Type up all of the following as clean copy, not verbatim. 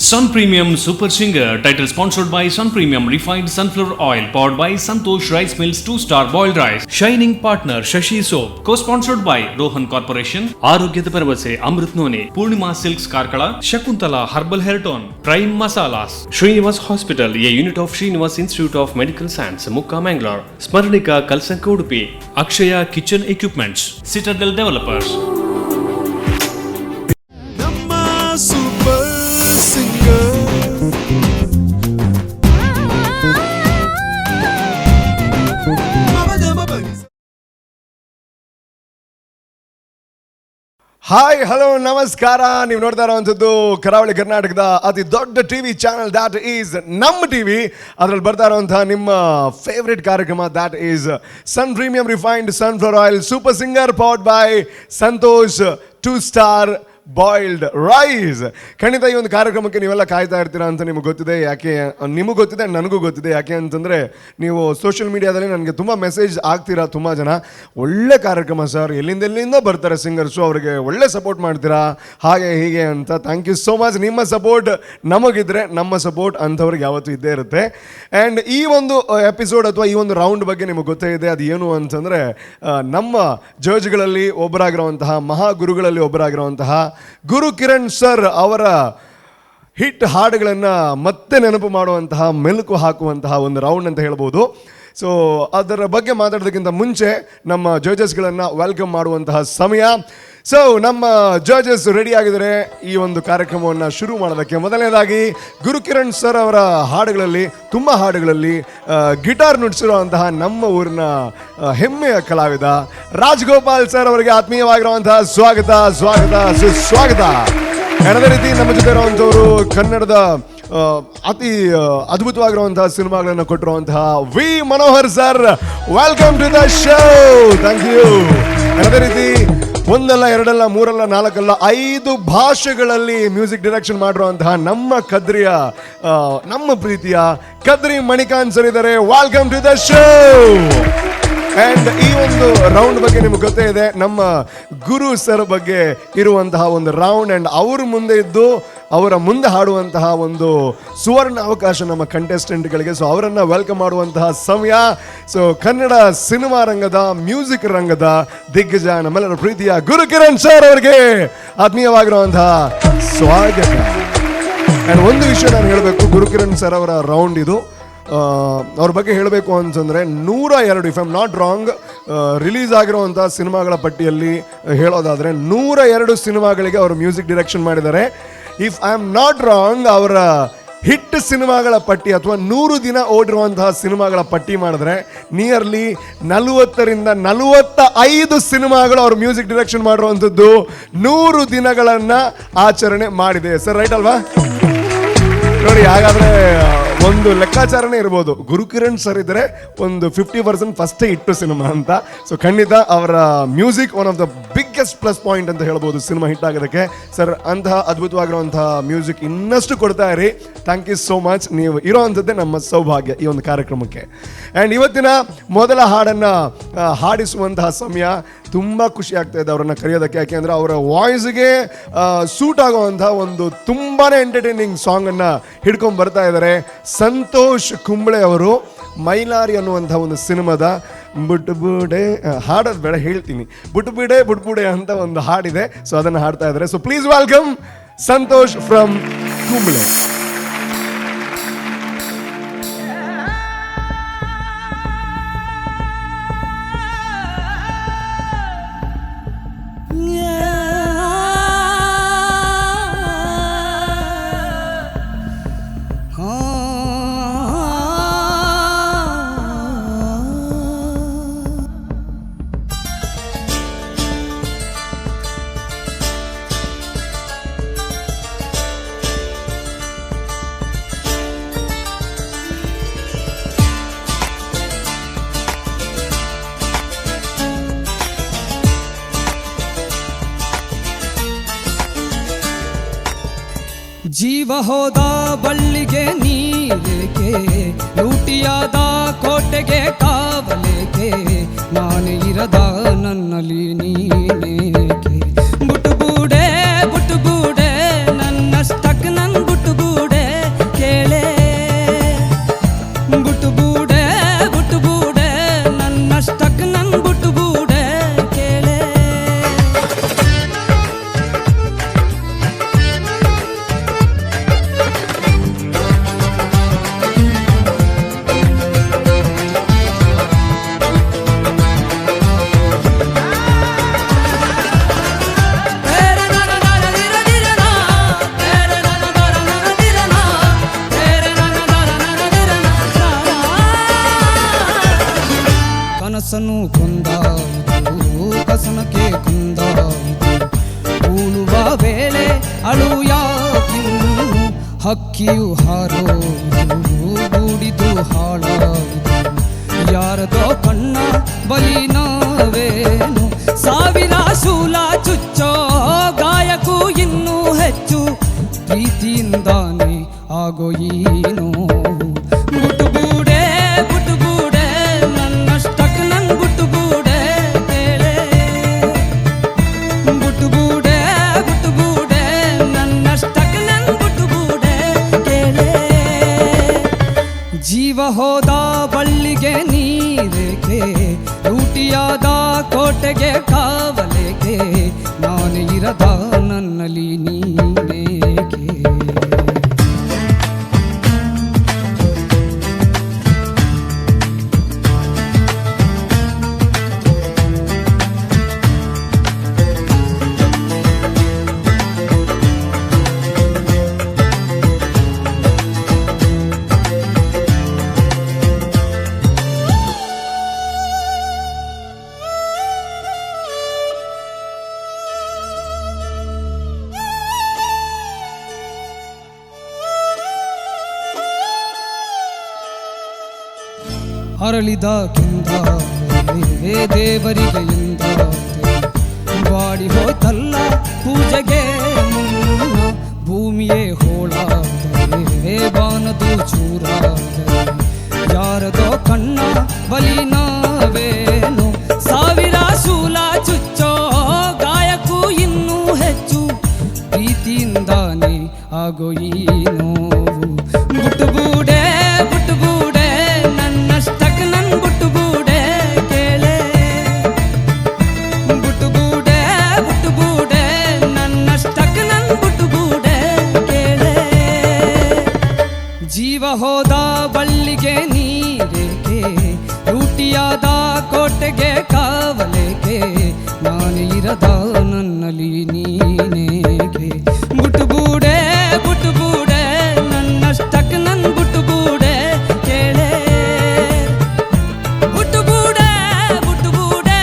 Sun Premium Super Singer, title sponsored by Sun Premium Refined Sunflower Oil, powered by Santosh Rice Mills 2-star boiled rice. Shining partner Shashi Soap, co-sponsored by Rohan Corporation. ಆರೋಗ್ಯದ ಭರವಸೆ Amrut Noni, Poornima silks Karkala, Shakuntala herbal hair tone, prime masalas, Srinivas hospital, a unit of Srinivas institute of medical science, Mukka Mangalore, Smaranika Kalsanka Udupi, Akshaya kitchen equipments, citadel developers. Hi hello ನಮಸ್ಕಾರ. ನೀವು ನೋಡ್ತಾ ಇರೋವಂಥದ್ದು ಕರಾವಳಿ ಕರ್ನಾಟಕದ ಅತಿ ದೊಡ್ಡ TV channel, that is Namma TV. ಅದರಲ್ಲಿ ಬರ್ತಾ ಇರುವಂತಹ ನಿಮ್ಮ ಫೇವ್ರೆಟ್ ಕಾರ್ಯಕ್ರಮ, that is sun premium refined sunflower oil super singer powered by Santosh 2-star boiled rice. ಖಂಡಿತ ಈ ಒಂದು ಕಾರ್ಯಕ್ರಮಕ್ಕೆ ನೀವೆಲ್ಲ ಕಾಯ್ತಾ ಇರ್ತೀರಾ ಅಂತ ನಿಮಗೆ ಗೊತ್ತಿದೆ. ಯಾಕೆ ನಿಮಗೆ ಗೊತ್ತಿದೆ, ನನಗೂ ಗೊತ್ತಿದೆ. ಯಾಕೆ ಅಂತಂದರೆ ನೀವು ಸೋಷಿಯಲ್ ಮೀಡಿಯಾದಲ್ಲಿ ನನಗೆ ತುಂಬ ಮೆಸೇಜ್ ಆಗ್ತೀರಾ ತುಂಬ ಜನ. ಒಳ್ಳೆ ಕಾರ್ಯಕ್ರಮ ಸರ್, ಎಲ್ಲಿಂದ ಬರ್ತಾರೆ ಸಿಂಗರ್ಸು, ಅವರಿಗೆ ಒಳ್ಳೆ ಸಪೋರ್ಟ್ ಮಾಡ್ತೀರಾ, ಹಾಗೆ ಹೀಗೆ ಅಂತ. Thank you so much. ನಿಮ್ಮ ಸಪೋರ್ಟ್ ನಮಗಿದ್ರೆ ನಮ್ಮ ಸಪೋರ್ಟ್ ಅಂಥವ್ರಿಗೆ ಯಾವತ್ತೂ ಇದ್ದೇ ಇರುತ್ತೆ. ಆ್ಯಂಡ್ ಈ ಒಂದು ಎಪಿಸೋಡ್ ಅಥವಾ ಈ ಒಂದು ರೌಂಡ್ ಬಗ್ಗೆ ನಿಮಗೆ ಗೊತ್ತೇ ಇದೆ. ಅದು ಏನು ಅಂತಂದರೆ, ನಮ್ಮ ಜಡ್ಜ್ಗಳಲ್ಲಿ ಒಬ್ಬರಾಗಿರುವಂತಹ ಮಹಾಗುರುಗಳಲ್ಲಿ ಒಬ್ಬರಾಗಿರುವಂತಹ ಗುರು ಕಿರಣ್ ಸರ್ ಅವರ ಹಿಟ್ ಹಾಡುಗಳನ್ನು ಮತ್ತೆ ನೆನಪು ಮಾಡುವಂತಹ, ಮೆಲುಕು ಹಾಕುವಂತಹ ಒಂದು ರೌಂಡ್ ಅಂತ ಹೇಳ್ಬೋದು. ಸೊ ಅದರ ಬಗ್ಗೆ ಮಾತಾಡೋದಕ್ಕಿಂತ ಮುಂಚೆ ನಮ್ಮ ಜಡ್ಜಸ್ಗಳನ್ನು ವೆಲ್ಕಮ್ ಮಾಡುವಂತಹ ಸಮಯ. ಸೊ ನಮ್ಮ ಜಡ್ಜಸ್ ರೆಡಿ ಆಗಿದ್ದಾರೆ ಈ ಒಂದು ಕಾರ್ಯಕ್ರಮವನ್ನು ಶುರು ಮಾಡೋದಕ್ಕೆ. ಮೊದಲನೇದಾಗಿ ಗುರು ಕಿರಣ್ ಸರ್ ಅವರ ಹಾಡುಗಳಲ್ಲಿ, ತುಂಬ ಹಾಡುಗಳಲ್ಲಿ ಗಿಟಾರ್ ನುಡಿಸಿರುವಂತಹ ನಮ್ಮ ಊರಿನ ಹೆಮ್ಮೆಯ ಕಲಾವಿದ ರಾಜಗೋಪಾಲ್ ಸರ್ ಅವರಿಗೆ ಆತ್ಮೀಯವಾಗಿರುವಂತಹ ಸ್ವಾಗತ ಸ್ವಾಗತ ಸುಸ್ವಾಗತ. ಅದೇ ರೀತಿ ನಮ್ಮ ಜೊತೆ ಇರುವಂಥವರು ಕನ್ನಡದ ಅತಿ ಅದ್ಭುತವಾಗಿರುವಂತಹ ಸಿನಿಮಾಗಳನ್ನು ಕೊಟ್ಟಿರುವಂತಹ V Manohar sir, welcome to the show. Thank you. ಅದೇ ರೀತಿ ಒಂದಲ್ಲ ಎರಡಲ್ಲ ಮೂರಲ್ಲ ನಾಲ್ಕಲ್ಲ 5 ಭಾಷೆಗಳಲ್ಲಿ ಮ್ಯೂಸಿಕ್ ಡೈರೆಕ್ಷನ್ ಮಾಡಿರುವಂತಹ ನಮ್ಮ ಕದ್ರಿಯ, ನಮ್ಮ ಪ್ರೀತಿಯ ಕದ್ರಿ ಮಣಿಕಾಂತ್ ಸರ್ ಇದ್ದಾರೆ. Welcome to the show. And ಈ ಒಂದು ರೌಂಡ್ ಬಗ್ಗೆ ನಿಮ್ಗೆ ಗೊತ್ತೇ ಇದೆ, ನಮ್ಮ ಗುರು ಸರ್ ಬಗ್ಗೆ ಇರುವಂತಹ ಒಂದು ರೌಂಡ್. ಆ್ಯಂಡ್ ಅವ್ರ ಮುಂದೆ ಇದ್ದು ಅವರ ಮುಂದೆ ಹಾಡುವಂತಹ ಒಂದು ಸುವರ್ಣ ಅವಕಾಶ ನಮ್ಮ ಕಂಟೆಸ್ಟೆಂಟ್ಗಳಿಗೆ. ಸೊ ಅವರನ್ನು ವೆಲ್ಕಮ್ ಮಾಡುವಂತಹ ಸಮಯ. ಸೊ ಕನ್ನಡ ಸಿನಿಮಾ ರಂಗದ, ಮ್ಯೂಸಿಕ್ ರಂಗದ ದಿಗ್ಗಜ, ನಮ್ಮೆಲ್ಲರ ಪ್ರೀತಿಯ ಗುರು ಕಿರಣ್ ಸರ್ ಅವರಿಗೆ ಆತ್ಮೀಯವಾಗಿರುವಂತಹ ಸ್ವಾಗತ. ಆ್ಯಂಡ್ ಒಂದು ವಿಷಯ ನಾನು ಹೇಳಬೇಕು, ಗುರು ಕಿರಣ್ ಸರ್ ಅವರ ರೌಂಡ್ ಇದು. ಅವ್ರ ಬಗ್ಗೆ ಹೇಳಬೇಕು ಅಂತಂದರೆ 102, if I am not wrong, release ಆಗಿರುವಂಥ ಸಿನಿಮಾಗಳ ಪಟ್ಟಿಯಲ್ಲಿ ಹೇಳೋದಾದರೆ 102 ಸಿನಿಮಾಗಳಿಗೆ ಅವರು ಮ್ಯೂಸಿಕ್ ಡೈರೆಕ್ಷನ್ ಮಾಡಿದ್ದಾರೆ. If I am not wrong, ಅವರ ಹಿಟ್ ಸಿನಿಮಾಗಳ ಪಟ್ಟಿ ಅಥವಾ 100 ದಿನ ಓಡಿರುವಂತಹ ಸಿನಿಮಾಗಳ ಪಟ್ಟಿ ಮಾಡಿದ್ರೆ ನಿಯರ್ಲಿ 40ರಿಂದ 45 ಸಿನಿಮಾಗಳು ಅವರು ಮ್ಯೂಸಿಕ್ ಡೈರೆಕ್ಷನ್ ಮಾಡಿರುವಂಥದ್ದು 100 ದಿನಗಳನ್ನು ಆಚರಣೆ ಮಾಡಿದೆ. ಸರ್ ರೈಟ್ ಅಲ್ವಾ? ನೋಡಿ, ಹಾಗಾದರೆ ಒಂದು ಲೆಕ್ಕಾಚಾರನೇ ಇರ್ಬೋದು, ಗುರು ಕಿರಣ್ ಸರ್ ಇದ್ದರೆ ಒಂದು 50% ಫಸ್ಟೇ ಇಟ್ಟು ಸಿನಿಮಾ ಅಂತ. ಸೊ ಖಂಡಿತ ಅವರ music one of the biggest plus point ಅಂತ ಹೇಳ್ಬೋದು ಸಿನಿಮಾ ಹಿಟ್ ಆಗೋದಕ್ಕೆ. ಸರ್, ಅಂತಹ ಅದ್ಭುತವಾಗಿರುವಂತಹ ಮ್ಯೂಸಿಕ್ ಇನ್ನಷ್ಟು ಕೊಡ್ತಾ ಇರಿ. Thank you so much. ನೀವು ಇರೋವಂಥದ್ದೇ ನಮ್ಮ ಸೌಭಾಗ್ಯ ಈ ಒಂದು ಕಾರ್ಯಕ್ರಮಕ್ಕೆ. ಆ್ಯಂಡ್ ಇವತ್ತಿನ ಮೊದಲ ಹಾಡನ್ನು ಹಾಡಿಸುವಂತಹ ಸಮಯ. ತುಂಬ ಖುಷಿ ಆಗ್ತಾ ಇದೆ ಅವರನ್ನು ಕರೆಯೋದಕ್ಕೆ. ಯಾಕೆಂದರೆ ಅವರ ವಾಯ್ಸ್ಗೆ ಸೂಟ್ ಆಗುವಂತಹ ಒಂದು ತುಂಬಾ ಎಂಟರ್ಟೈನಿಂಗ್ ಸಾಂಗನ್ನು ಹಿಡ್ಕೊಂಡು ಬರ್ತಾ ಇದ್ದಾರೆ. ಸಂತೋಷ್ ಕುಂಬಳೆ ಅವರು ಮೈಲಾರಿ ಅನ್ನುವಂಥ ಒಂದು ಸಿನಿಮಾದ ಬುಟ್ಬುಡೆ ಹಾಡೋದು ಬೇಡ, ಹೇಳ್ತೀನಿ, ಬುಟ್ಬುಡೆ ಬುಟ್ಬುಡೆ ಅಂತ ಒಂದು ಹಾಡಿದೆ. ಸೊ ಅದನ್ನು ಹಾಡ್ತಾ ಇದ್ದಾರೆ. So please welcome Santosh from Kumbla. ಜೀವ ಹೋದ ಬಳ್ಳಿಗೆ ನೀರೇಕೆ, ಲೂಟಿಯಾದ ಕೋಟೆಗೆ ಕಾವಲೇಕೆ, ನಾನೇ ಇರದ ನನ್ನಲ್ಲಿ ನೀನೇಕೆ. ಬುಟುಬೂಡೆ ಬುಟುಬೂಡೆ ನನ್ನಷ್ಟಕ್ಕೆ ನನ್ ಬುಟುಬೂಡೆ ದಾಸನು ಕೊಂದಾಯಿತು ಕಸನಕ್ಕೆ ಕೊಂದಾಯಿತು ಉಳುವ ವೇಳೆ ಅಳು ಯಾಕಿನ್ನು ಹಕ್ಕಿಯು ಹಾರೋಯಿತು ಗೂಡಿದು ಹಾಳಾಯಿತು ಯಾರದೋ ಕಣ್ಣ ಬಲಿ ನಾವೇನು ಸಾವಿರ ಶೂಲ ಚುಚ್ಚೋ ಗಾಯಕು ಇನ್ನೂ ಹೆಚ್ಚು ಪ್ರೀತಿಯಿಂದಾನೆ ಆಗೋ ಈ ನೋವು ಗುಟುಗೂಡೆ ಗುಟುಗೂಡೆ ನನ್ನಷ್ಟಕ್ಕೆ ನನ್ ಗುಟುಗೂಡೆ ಕೇಳೆ ಗುಟುಗೂಡೆ ಗುಟುಗೂಡೆ ನನ್ನಷ್ಟಕ್ಕೆ ನನ್ ಗುಟುಗೂಡೆ ಕೇಳೆ ಜೀವ ಹೋದ ಬಳ್ಳಿಗೆ ನೀರೇಕೆ ಲೂಟಿಯಾದ ಕೋಟೆಗೆ ಕಾವಲೇಕೆ ನಾನು ಇರದ ನನ್ನಲ್ಲಿ ನೀನೇಕೆ ಅರಳಿದ ಕೆಂದಾದೆ ದೇವರಿಗೆ ಎಂದಾದೆ ಬಾಡಿ ಹೋಯ್ತಲ್ಲ ಪೂಜೆಗೆ ಮುನ್ನ ಭೂಮಿಯೇ ಹೋಳಾದರೆ ಬಾನದು ಚೂರಾದರೆ ಯಾರದೋ ಕಣ್ಣ ಬಲಿ ನಾವೇನು ಸಾವಿರ ಶೂಲ ಚುಚ್ಚೋ ಗಾಯಕು ಇನ್ನೂ ಹೆಚ್ಚು ಪ್ರೀತಿಯಿಂದಾನೆ ಆಗೋ ಈ ನೋವು ಗುಟುಗೂಡೆ ಗುಟುಗೂಡೆ ನನ್ನಷ್ಟಕ್ಕೆ ನನ್ ಗುಟುಗೂಡೆ ಕೇಳೆ ಗುಟುಗೂಡೆ ಗುಟುಗೂಡೆ ನನ್ನಷ್ಟಕ್ಕೆ ನನ್ ಗುಟುಗೂಡೆ ಕೇಳೆ ಜೀವ ಹೋದ ಬಳ್ಳಿಗೆ ನೀರೇಕೆ ಲೂಟಿಯಾದ ಕೋಟೆಗೆ ಕಾವಲೇಕೆ ನಾನು ಇರದ ನನ್ನಲ್ಲಿ ನೀನೇಕೆ ಗುಟುಗೂಡೆ ಗುಟುಗೂಡೆ ನನ್ನಷ್ಟಕ್ಕೆ ನನ್ ಗುಟುಗೂಡೆ ಕೇಳೆ ಗುಟುಗೂಡೆ ಗುಟುಗೂಡೆ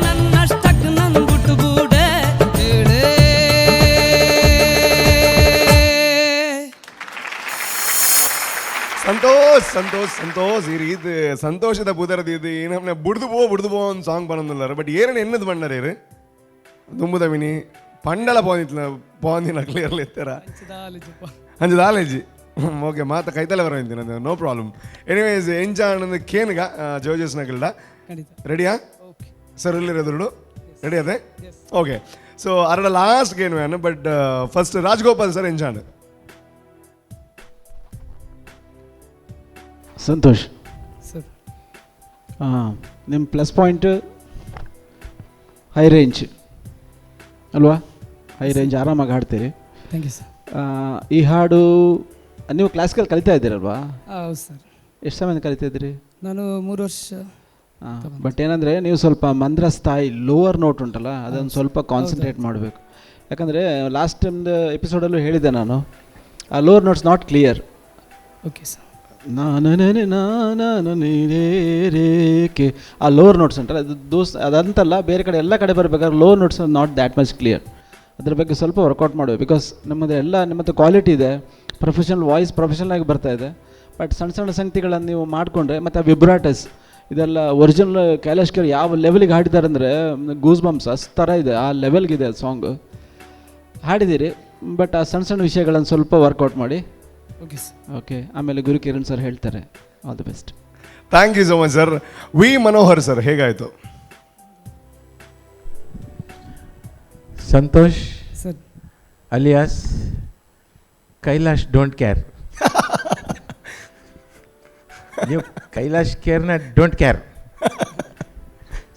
ನನ್ನಷ್ಟಕ್ಕೆ ನನ್ ಗುಟುಗೂಡೆ ಕೇಳೆ ಸಂತೋಷ್ ಈ ರೀತಿ ಸಂತೋಷದ ಬುದರದು ಇದು ಏನಮ್ಮನೆ ಬುಡ್ದು ಪೋ ಒಂದು ಸಾಂಗ್ ಪನ್ನೊಂದುಲ್ಲಾರ ಬಟ್ ಏನೇನು ಎನ್ನದು ಪಂಡರ ಇರು ದುಂಬುದ ವಿನಿ ಪಂಡಲ ಪೋಂದಿನ ಕ್ಲಿಯರ್ಲಿ ಎತ್ತಾರ ಅಂಜದ ಆಲೇಜಿ ಓಕೆ ಮಾತ ಕೈತಲೆ ಬರೋಂತೀನಿ ಅದು ನೋ ಪ್ರಾಬ್ಲಮ್ ಎನಿವೇಸ್ ಎಂಜಾನಂದು ಕೇನ್ಗ ಜೋಜಸ್ನಾಗಿಲ್ಲ ರೆಡಿಯಾ ಸರ್ ಇಲ್ಲಿರೋದು ರೆಡಿ ಅದೇ ಓಕೆ ಸೊ ಅರಡ ಲಾಸ್ಟ್ ಗೇನ್ ವ್ಯಾನು ಬಟ್ ಫಸ್ಟ್ ರಾಜಗೋಪಾಲ್ ಸರ್ ಎಂಜಾನ್ ಸಂತೋಷ್ ಸರ್ ನಿಮ್ಮ ಪ್ಲಸ್ ಪಾಯಿಂಟ್ ಹೈ ರೇಂಜ್ ಅಲ್ವಾ ಹೈ ರೇಂಜ್ ಆರಾಮಾಗಿ ಹಾಡ್ತೀರಿ ಥ್ಯಾಂಕ್ ಯು ಸರ್ ಈ ಹಾಡು ನೀವು ಕ್ಲಾಸಿಕಲ್ ಕಲಿತಾ ಇದ್ದೀರಲ್ವಾ ಹೌದು ಸರ್ ಎಷ್ಟು ಸಮಯ ಕಲಿತಾ ಇದ್ದೀರಿ ನಾನು 3 ವರ್ಷ ಬಟ್ ಏನಂದರೆ ನೀವು ಸ್ವಲ್ಪ ಮಂದ್ರ ಸ್ಥಾಯಿ ಲೋವರ್ ನೋಟ್ ಉಂಟಲ್ಲ ಅದನ್ನು ಸ್ವಲ್ಪ ಕಾನ್ಸಂಟ್ರೇಟ್ ಮಾಡಬೇಕು ಯಾಕಂದರೆ ಲಾಸ್ಟ್ ಟೈಮ್ದು ಎಪಿಸೋಡಲ್ಲೂ ಹೇಳಿದ್ದೆ ನಾನು ಆ lower notes not clear okay sir ರೇಕೆ ಆ ಲೋವರ್ ನೋಟ್ಸ್ ಉಂಟಲ್ಲ ಅದು ಅದಂತಲ್ಲ ಬೇರೆ ಕಡೆ ಎಲ್ಲ ಕಡೆ ಬರಬೇಕಾದ್ರೆ lower notes not that much clear ಅದ್ರ ಬಗ್ಗೆ ಸ್ವಲ್ಪ ವರ್ಕೌಟ್ ಮಾಡಬೇಕು ಬಿಕಾಸ್ ನಿಮ್ಮದು ಕ್ವಾಲಿಟಿ ಇದೆ ಪ್ರೊಫೆಷನಲ್ ವಾಯ್ಸ್ ಪ್ರೊಫೆಷನಲ್ ಆಗಿ ಬರ್ತಾ ಇದೆ ಬಟ್ ಸಣ್ಣ ಸಣ್ಣ ಸಂಗತಿಗಳನ್ನು ನೀವು ಮಾಡಿಕೊಂಡ್ರೆ ಮತ್ತು ಆ ವಿಬ್ರಾಟಸ್ ಇದೆಲ್ಲ ಒರಿಜಿನಲ್ ಕೈಲಾಶ್ ಖೇರ್ ಯಾವ ಲೆವೆಲಿಗೆ ಹಾಡಿದ್ದಾರೆ ಅಂದರೆ ಗೂಸ್ ಬಂಪ್ಸ್ ಅಷ್ಟು ಥರ ಇದೆ ಆ ಲೆವೆಲ್ಗಿದೆ ಸಾಂಗ್ ಹಾಡಿದ್ದೀರಿ ಬಟ್ ಆ ಸಣ್ಣ ಸಣ್ಣ ವಿಷಯಗಳನ್ನು ಸ್ವಲ್ಪ ವರ್ಕೌಟ್ ಮಾಡಿ ಓಕೆ ಸರ್ ಓಕೆ ಆಮೇಲೆ ಗುರು ಕಿರಣ್ ಸರ್ ಹೇಳ್ತಾರೆ all the best thank you so much sir V Manohar sir ಹೇಗಾಯಿತು Santosh sir alias Kailash don't care ನೀವು ಕೈಲಾಶ್ ಕೇರ್ನ don't care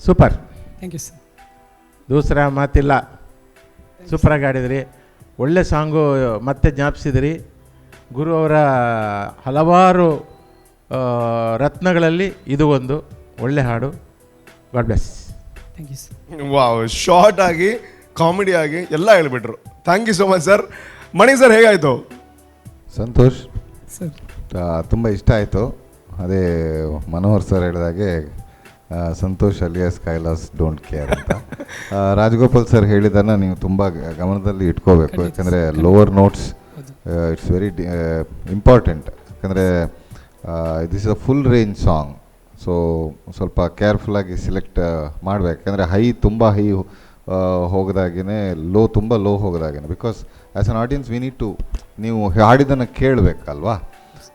super thank you sir ದೂಸರ ಮಾತಿಲ್ಲ ಸೂಪರಾಗಿ ಆಡಿದ್ರಿ ಒಳ್ಳೆ ಸಾಂಗು ಮತ್ತೆ ಜ್ಞಾಪಿಸಿದ್ರಿ ಗುರು ಅವರ ಹಲವಾರು ರತ್ನಗಳಲ್ಲಿ ಇದು ಒಂದು ಒಳ್ಳೆ ಹಾಡು god bless thank you sir wow short ಆಗಿ ಕಾಮಿಡಿ ಆಗಿ ಎಲ್ಲ ಹೇಳ್ಬಿಟ್ರು thank you so much sir Mani sir ಹೇಗಾಯಿತು ಸಂತೋಷ್ ಸರ್ ತುಂಬ ಇಷ್ಟ ಆಯಿತು ಅದೇ ಮನೋಹರ್ ಸರ್ ಹೇಳಿದಾಗೆ Santosh alias Kailas don't care ಅಂತ. ರಾಜಗೋಪಾಲ್ ಸರ್ ಹೇಳಿದ್ದನ್ನು ನೀವು ತುಂಬ ಗಮನದಲ್ಲಿ ಇಟ್ಕೋಬೇಕು, ಯಾಕಂದರೆ lower notes it's very important. ಯಾಕಂದರೆ this is a full range song, so ಸ್ವಲ್ಪ ಕೇರ್ಫುಲ್ಲಾಗಿ ಸಿಲೆಕ್ಟ್ ಮಾಡಬೇಕು. ಯಾಕಂದರೆ ಹೈ ತುಂಬ ಹೈ ಹೋಗದಾಗೇ ತುಂಬ ಲೋ ಹೋಗದಾಗೇ, because as an audience we need to, ನೀವು ಹಾಡಿದ್ದನ್ನು ಕೇಳಬೇಕಲ್ವಾ,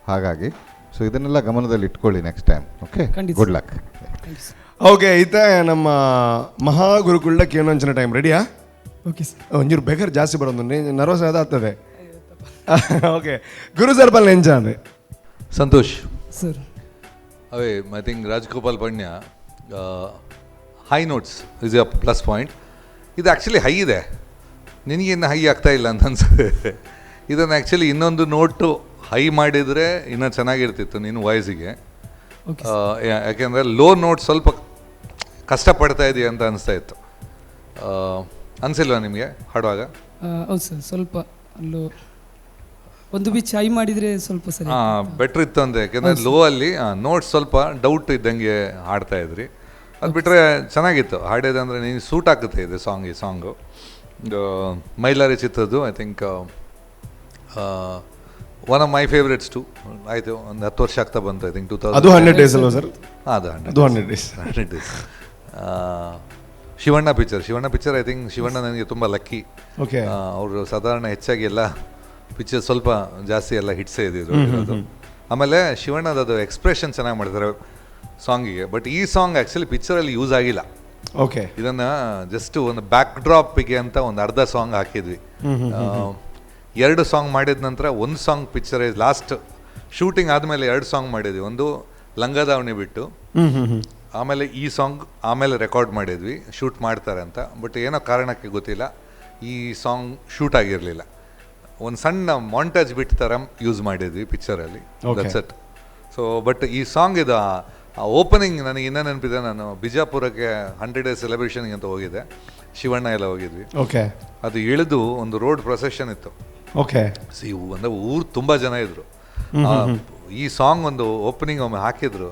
ಹಾಗಾಗಿ ಸೊ ಇದನ್ನೆಲ್ಲ ಗಮನದಲ್ಲಿ ಇಟ್ಕೊಳ್ಳಿ next time. Okay, good luck. Okay, ಇತ್ತೆ ನಮ್ಮ ಮಹಾ ಗುರುಕುಳ್ಳಕ್ಕೆ ಏನೊಂಚಿನ ಟೈಮ್ ರೆಡಿಯಾ? Okay sir. ಒಂಚೂರು ಬೇಕಾದ್ರೆ ಜಾಸ್ತಿ ಬರೋದು ನರ್ವಸ್ ಆಗ್ತದೆ. ಓಕೆ, ಗುರು ಸರ್ ಪಲ್ ಎಂಚ ಅಂದರೆ ಸಂತೋಷ್ ಸರ್. ಅವೇ ಐ ಥಿಂಕ್ ರಾಜಗೋಪಾಲ್ ಪಣ್ಯ high notes is a plus point. ಇದು ಆ್ಯಕ್ಚುಲಿ ಹೈ ಇದೆ, ನಿನಗಿನ್ನು ಹೈ ಆಗ್ತಾ ಇಲ್ಲ ಅಂತ ಅನ್ಸುತ್ತೆ. ಇದನ್ನು ಆ್ಯಕ್ಚುಲಿ ಇನ್ನೊಂದು ನೋಟು ಹೈ ಮಾಡಿದರೆ ಇನ್ನೂ ಚೆನ್ನಾಗಿರ್ತಿತ್ತು ನಿನ್ನ ವಾಯ್ಸಿಗೆ. ಯಾಕೆಂದರೆ ಲೋ ನೋಟ್ ಸ್ವಲ್ಪ ಕಷ್ಟಪಡ್ತಾ ಇದೆಯಾ ಅಂತ ಅನಿಸ್ತಾ ಇತ್ತು. ಅನಿಸಿಲ್ವಾ ನಿಮಗೆ ಹಾಡುವಾಗ? ಹೌದು ಸರ್, ಸ್ವಲ್ಪ ಅಲ್ಲೂ ಒಂದು ಬಿಚ್ ಹೈ ಮಾಡಿದರೆ ಸ್ವಲ್ಪ ಸರಿ ಬೆಟ್ರ್ ಇತ್ತು ಅಂತ. ಯಾಕೆಂದರೆ ಲೋ ಅಲ್ಲಿ ನೋಟ್ಸ್ ಸ್ವಲ್ಪ ಡೌಟ್ ಇದ್ದಂಗೆ ಹಾಡ್ತಾ ಇದ್ರಿ. ಅದು ಬಿಟ್ಟರೆ ಚೆನ್ನಾಗಿತ್ತು ಹಾಡೋದಂದರೆ. ನೀನು ಸೂಟ್ ಆಗುತ್ತೆ ಇದೆ ಈ ಸಾಂಗು ಮೈಲಾರಿ ಚಿತ್ರದ್ದು. I think one of my favourites too. ಆಯಿತು, ಒಂದು 10 ವರ್ಷ ಆಗ್ತಾ ಬಂತು. I think 2000. ಅದು 100 ಡೇಸ್ ಅಲ್ವಾ ಸರ್? ಅದು 100 days. Shivanna picture I think Shivanna ನನಗೆ ತುಂಬ ಲಕ್ಕಿ. ಓಕೆ, ಅವರು ಸಾಧಾರಣ ಹೆಚ್ಚಾಗಿ ಎಲ್ಲ ಪಿಕ್ಚರ್ ಸ್ವಲ್ಪ ಜಾಸ್ತಿ ಎಲ್ಲ ಹಿಟ್ಸೇ ಇದ್ದಿದ್ದು. ಆಮೇಲೆ ಶಿವಣ್ಣದದು ಎಕ್ಸ್ಪ್ರೆಷನ್ ಚೆನ್ನಾಗಿ ಮಾಡಿದ್ದಾರೆ ಸಾಂಗಿಗೆ. ಬಟ್ ಈ ಸಾಂಗ್ ಆ್ಯಕ್ಚುಲಿ ಪಿಕ್ಚರಲ್ಲಿ ಯೂಸ್ ಆಗಿಲ್ಲ. ಓಕೆ, ಇದನ್ನು ಜಸ್ಟ್ ಒಂದು ಬ್ಯಾಕ್ ಡ್ರಾಪಿಗೆ ಅಂತ ಒಂದು ಅರ್ಧ ಸಾಂಗ್ ಹಾಕಿದ್ವಿ. 2 ಸಾಂಗ್ ಮಾಡಿದ ನಂತರ ಒಂದು ಸಾಂಗ್ ಪಿಕ್ಚರ್ ಲಾಸ್ಟ್ ಶೂಟಿಂಗ್ ಆದಮೇಲೆ 2 ಸಾಂಗ್ ಮಾಡಿದ್ವಿ. ಒಂದು ಲಂಗದಾವಣಿ ಬಿಟ್ಟು, ಆಮೇಲೆ ಈ ಸಾಂಗ್ ಆಮೇಲೆ ರೆಕಾರ್ಡ್ ಮಾಡಿದ್ವಿ ಶೂಟ್ ಮಾಡ್ತಾರೆ ಅಂತ. ಬಟ್ ಏನೋ ಕಾರಣಕ್ಕೆ ಗೊತ್ತಿಲ್ಲ ಈ ಸಾಂಗ್ ಶೂಟ್ ಆಗಿರಲಿಲ್ಲ. ಒಂದು ಸಣ್ಣ ಮಾಂಟೇಜ್ ಬಿಟ್ ಥರ ಯೂಸ್ ಮಾಡಿದ್ವಿ ಪಿಕ್ಚರಲ್ಲಿ. That's it. ಸೊ ಬಟ್ ಈ ಸಾಂಗ್ ಇದು ಓಪನಿಂಗ್ ನನಗೆ ಇನ್ನೂ ನೆನಪಿದೆ. ನಾನು ಬಿಜಾಪುರಕ್ಕೆ 100 ಡೇಸ್ ಸೆಲೆಬ್ರೇಷನ್ಗೆ ಅಂತ ಹೋಗಿದ್ದೆ, ಶಿವಣ್ಣ ಎಲ್ಲ ಹೋಗಿದ್ವಿ. ಓಕೆ, ಅದು ಇಳಿದು ಒಂದು ರೋಡ್ ಪ್ರೊಸೆಷನ್ ಇತ್ತು. ಓಕೆ, ಅಂದರೆ ಊರು ತುಂಬ ಜನ ಇದ್ದರು. ಈ ಸಾಂಗ್ ಒಂದು ಓಪನಿಂಗ್ ಒಮ್ಮೆ ಹಾಕಿದ್ರು,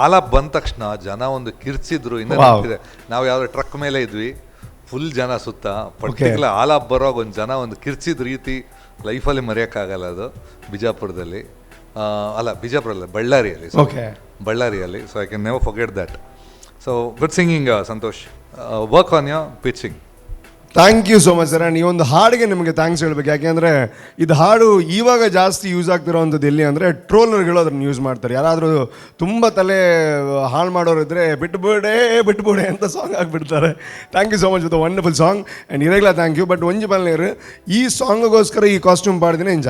ಆಲಾಪ್ ಬಂದ ತಕ್ಷಣ ಜನ ಒಂದು ಕಿರ್ಚಿದ್ರು. ಇನ್ನೂ ನೆನಪಿದೆ, ನಾವು ಯಾವುದೋ ಟ್ರಕ್ ಮೇಲೆ ಇದ್ವಿ, ಫುಲ್ ಜನ ಸುತ್ತ. ಪರ್ಟಿಕ್ಯುಲರ್ ಆಲಾಪ್ ಬರೋವಾಗ ಒಂದು ಜನ ಒಂದು ಕಿರ್ಚಿದ ರೀತಿ ಲೈಫಲ್ಲಿ ಮರೆಯೋಕ್ಕಾಗಲ್ಲ. ಅದು ಬಿಜಾಪುರದಲ್ಲಿ ಬಿಜಾಪುರಲ್ಲ, ಬಳ್ಳಾರಿಯಲ್ಲಿ. So I can never forget that. So good singing Santosh. Work on your pitching. Thank you so much sir. And ಈ ಒಂದು ಹಾಡಿಗೆ ನಿಮಗೆ ಥ್ಯಾಂಕ್ಸ್ ಹೇಳ್ಬೇಕು. ಯಾಕೆಂದರೆ ಇದು ಹಾಡು ಇವಾಗ ಜಾಸ್ತಿ ಯೂಸ್ ಆಗ್ತಿರೋವಂಥದ್ದು ಎಲ್ಲಿ ಅಂದರೆ ಟ್ರೋಲರ್ಗಳು ಅದನ್ನು ಯೂಸ್ ಮಾಡ್ತಾರೆ. ಯಾರಾದರೂ ತುಂಬ ತಲೆ ಹಾಳು ಮಾಡೋರು ಇದ್ದರೆ ಬಿಟ್ಬಿಡೆ ಅಂತ ಸಾಂಗ್ ಆಗಿಬಿಡ್ತಾರೆ. Thank you so much with wonderful song. And ಇರಲ್ಲ ಥ್ಯಾಂಕ್ ಯು. ಬಟ್ ಒಂಜಿ ಬಲ್ನೇರು ಈ ಸಾಂಗಿಗೋಸ್ಕರ ಈ ಕಾಸ್ಟ್ಯೂಮ್ ಪಾಡ್ದಿನ ಇಂಜ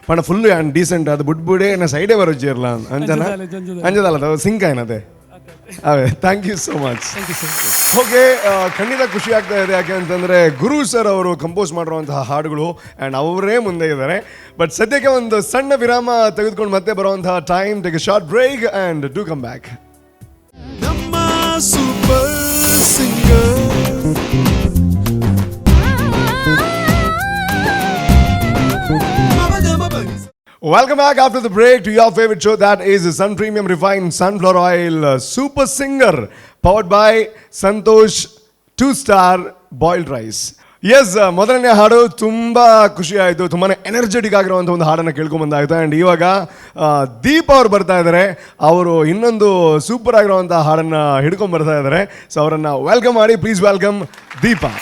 ಪಣ ಫುಲ್ಲು ಆ್ಯಂಡ್ ಡೀಸೆಂಟ್ ಅದು ಬಿಟ್ಬಿಡೆ ನಾ ಸೈಡೇ ಬರೋಜಿರಲ್ಲ ಅಂಜದಲ್ಲ ಸಿಂಕ್ ಏನದೆ ಅವೇ. Thank you so much. Okay, ಖಂಡಿತ ಖುಷಿ ಆಗ್ತಾ ಇದೆ. ಯಾಕೆ ಅಂತಂದರೆ ಗುರು ಸರ್ ಅವರು ಕಂಪೋಸ್ ಮಾಡಿರುವಂತಹ ಹಾಡುಗಳು ಆ್ಯಂಡ್ ಅವರೇ ಮುಂದೆ ಇದ್ದಾರೆ. ಬಟ್ ಸದ್ಯಕ್ಕೆ ಒಂದು ಸಣ್ಣ ವಿರಾಮ ತೆಗೆದುಕೊಂಡು ಮತ್ತೆ ಬರುವಂತಹ time. Take a short break and do come back. ನಮ್ಮ super singer Welcome back after the break to your favorite show, that is Sun Premium Refined Sunflower Oil Super Singer, powered by Santosh 2-star Boiled Rice. Yes, ಮೊದಲನೇ ಹಾಡು ತುಂಬ ಖುಷಿ ಆಯಿತು. ತುಂಬಾ energetic ಆಗಿರುವಂಥ ಒಂದು ಹಾಡನ್ನು ಕೇಳ್ಕೊಂಬಂದಾಯಿತು. ಆ್ಯಂಡ್ ಇವಾಗ ದೀಪ್ ಅವ್ರು ಬರ್ತಾ ಇದ್ದಾರೆ. ಅವರು ಇನ್ನೊಂದು ಸೂಪರ್ ಆಗಿರುವಂಥ ಹಾಡನ್ನು ಹಿಡ್ಕೊಂಡು ಬರ್ತಾ ಇದ್ದಾರೆ. ಸೊ ಅವರನ್ನು ವೆಲ್ಕಮ್ ಮಾಡಿ. Please welcome Deepa.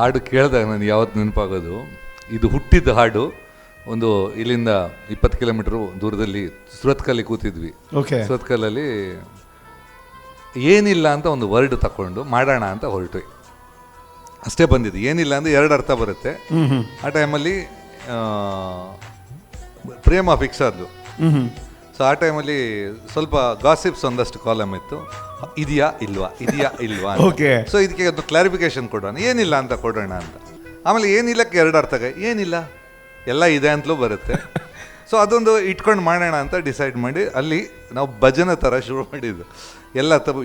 ಹಾಡು ಕೇಳಿದಾಗ ನನಗೆ ಯಾವತ್ತು ನೆನಪಾಗೋದು, ಇದು ಹುಟ್ಟಿದ ಹಾಡು ಒಂದು ಇಲ್ಲಿಂದ 20 ಕಿಲೋಮೀಟ್ರು ದೂರದಲ್ಲಿ ಸುರತ್ಕಲ್ಲಿ ಕೂತಿದ್ವಿ. ಓಕೆ. ಸುರತ್ಕಲ್ಲಲ್ಲಿ ಏನಿಲ್ಲ ಅಂತ ಒಂದು ವರ್ಡ್ ತಗೊಂಡು ಮಾಡೋಣ ಅಂತ ಹೊರಟ್ವಿ. ಅಷ್ಟೇ ಬಂದಿದ್ದು. ಏನಿಲ್ಲ ಅಂದರೆ 2 ಅರ್ಥ ಬರುತ್ತೆ. ಆ ಟೈಮಲ್ಲಿ ಪ್ರೇಮ ಫಿಕ್ಸ್ ಆದ್ಲು. ಸೊ ಆ ಟೈಮಲ್ಲಿ ಸ್ವಲ್ಪ ಗಾಸಿಪ್ಸ್ ಒಂದಷ್ಟು ಕಾಲಮ್ ಇತ್ತು, ಇದೆಯಾ ಇಲ್ವಾ ಇದೆಯಾ ಇಲ್ವಾ ಓಕೆ. ಸೊ ಇದಕ್ಕೆ ಒಂದು ಕ್ಲಾರಿಫಿಕೇಶನ್ ಕೊಡೋಣ, ಏನಿಲ್ಲ ಅಂತ ಕೊಡೋಣ ಅಂತ. ಆಮೇಲೆ ಏನಿಲ್ಲಕ್ಕೆ 2 ಅರ್ಥ, ಏನಿಲ್ಲ ಎಲ್ಲ ಇದೆ ಅಂತಲೂ ಬರುತ್ತೆ. ಸೊ ಅದೊಂದು ಇಟ್ಕೊಂಡು ಮಾಡೋಣ ಅಂತ ಡಿಸೈಡ್ ಮಾಡಿ ಅಲ್ಲಿ ನಾವು ಭಜನೆ ಥರ ಶುರು ಮಾಡಿದ್ದು.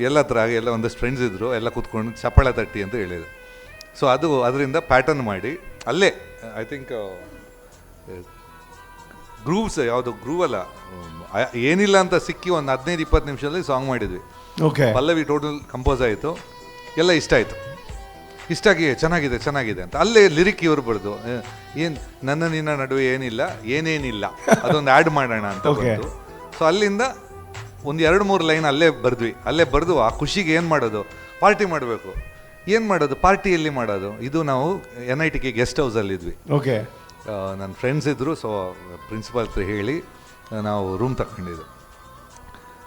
ಎಲ್ಲ ಥರ ಹಾಗೆ ಎಲ್ಲ ಒಂದಷ್ಟು ಫ್ರೆಂಡ್ಸ್ ಇದ್ದರು, ಎಲ್ಲ ಕೂತ್ಕೊಂಡು ಚಪ್ಪಾಳೆ ತಟ್ಟಿ ಅಂತ ಹೇಳಿದ್ರು. ಸೊ ಅದರಿಂದ ಪ್ಯಾಟರ್ನ್ ಮಾಡಿ ಅಲ್ಲೇ ಐ ಥಿಂಕ್ ಗ್ರೂವ್ಸ್ ಯಾವುದು ಗ್ರೂವ್ ಅಲ್ಲ, ಏನಿಲ್ಲ ಅಂತ ಸಿಕ್ಕಿ ಒಂದು 15-20 ನಿಮಿಷದಲ್ಲಿ ಸಾಂಗ್ ಮಾಡಿದ್ವಿ. ಓಕೆ. ಪಲ್ಲವಿ ಟೋಟಲ್ ಕಂಪೋಸ್ ಆಯಿತು, ಎಲ್ಲ ಇಷ್ಟ ಆಯಿತು. ಇಷ್ಟಾಗಿ ಚೆನ್ನಾಗಿದೆ ಅಂತ ಅಲ್ಲೇ ಲಿರಿಕ್ ಇವರು ಬರೆದು ಏನು ನನ್ನ ನಿನ್ನ ನಡುವೆ ಏನೇನಿಲ್ಲ ಅದೊಂದು ಆ್ಯಡ್ ಮಾಡೋಣ ಅಂತ ಬಂತು. ಸೊ ಅಲ್ಲಿಂದ ಒಂದು 2-3 ಲೈನ್ ಅಲ್ಲೇ ಬರೆದು ಆ ಖುಷಿಗೆ ಏನು ಮಾಡೋದು, ಪಾರ್ಟಿ ಮಾಡಬೇಕು. ಏನು ಮಾಡೋದು, ಪಾರ್ಟಿಯಲ್ಲಿ ಮಾಡೋದು. ಇದು ನಾವು NITK ಗೆಸ್ಟ್ ಹೌಸಲ್ಲಿದ್ವಿ. ಓಕೆ. ನನ್ನ ಫ್ರೆಂಡ್ಸ್ ಇದ್ದರು. ಸೊ ಪ್ರಿನ್ಸಿಪಾಲ್ ಹತ್ರ ಹೇಳಿ ನಾವು ರೂಮ್ ತಗೊಂಡಿದ್ದು.